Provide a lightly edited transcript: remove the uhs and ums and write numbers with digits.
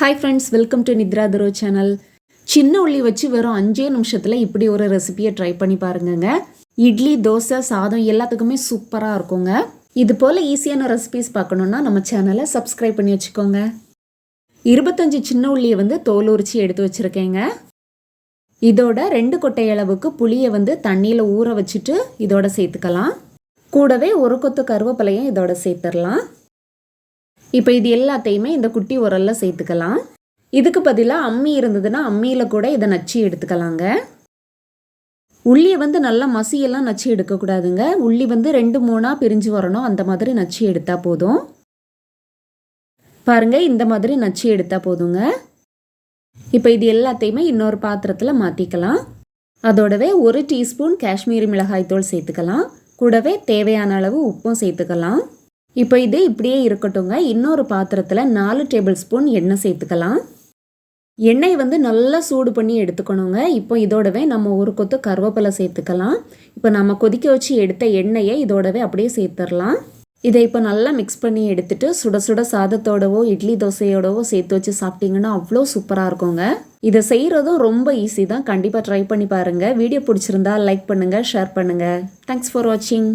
Hi friends, welcome to Nithra துரோ channel. சின்ன உள்ளி வச்சு வெறும் 5 நிமிஷத்தில் இப்படி ஒரு ரெசிபியை ட்ரை பண்ணி பாருங்கங்க. இட்லி, தோசை, சாதம் எல்லாத்துக்குமே சூப்பராக இருக்குங்க. இது போல் ஈஸியான ரெசிபிஸ் பார்க்கணுன்னா நம்ம சேனலை சப்ஸ்கிரைப் பண்ணி வச்சுக்கோங்க. 25 சின்ன உள்ளியை தோல் உரிச்சு எடுத்து வச்சுருக்கேங்க. இதோட 2 கொட்டை அளவுக்கு புளியை தண்ணியில் ஊற வச்சுட்டு இதோட சேர்த்துக்கலாம். கூடவே ஒரு கொத்து கருவேப்பிலையும் இதோட சேர்த்துடலாம். இப்போ இது எல்லாத்தையுமே இந்த குட்டி உரலில் சேர்த்துக்கலாம். இதுக்கு பதிலாக அம்மி இருந்ததுன்னா அம்மியில் கூட இதை நச்சு எடுத்துக்கலாங்க. உள்ளியை நல்லா மசியெல்லாம் நச்சு எடுக்கக்கூடாதுங்க. உள்ளி 2-3 பிரிஞ்சு வரணும். அந்த மாதிரி நச்சு எடுத்தால் போதும். பாருங்கள், இந்த மாதிரி நச்சு எடுத்தால் போதுங்க. இப்போ இது எல்லாத்தையுமே இன்னொரு பாத்திரத்தில் மாற்றிக்கலாம். அதோடவே 1 டீஸ்பூன் காஷ்மீரி மிளகாய்த்தூள் சேர்த்துக்கலாம். கூடவே தேவையான அளவு உப்பும் சேர்த்துக்கலாம். இப்போ இது இப்படியே இருக்கட்டுங்க. இன்னொரு பாத்திரத்தில் 4 டேபிள் ஸ்பூன் எண்ணெய் சேர்த்துக்கலாம். எண்ணெய் நல்லா சூடு பண்ணி எடுத்துக்கணுங்க. இப்போ இதோடவே நம்ம ஒரு கொத்து கருவேப்பிலை சேர்த்துக்கலாம். இப்போ நம்ம கொதிக்க வச்சு எடுத்த எண்ணெயை இதோடவே அப்படியே சேர்த்துடலாம். இதை இப்போ நல்லா மிக்ஸ் பண்ணி எடுத்துட்டு சுட சுட சாதத்தோடவோ இட்லி தோசையோடவோ சேர்த்து வச்சு சாப்பிட்டிங்கன்னா அவ்வளோ சூப்பராக இருக்குங்க. இதை செய்கிறதும் ரொம்ப ஈஸி தான். கண்டிப்பாக ட்ரை பண்ணி பாருங்கள். வீடியோ பிடிச்சிருந்தா லைக் பண்ணுங்கள், ஷேர் பண்ணுங்கள். தேங்க்ஸ் ஃபார் வாட்சிங்.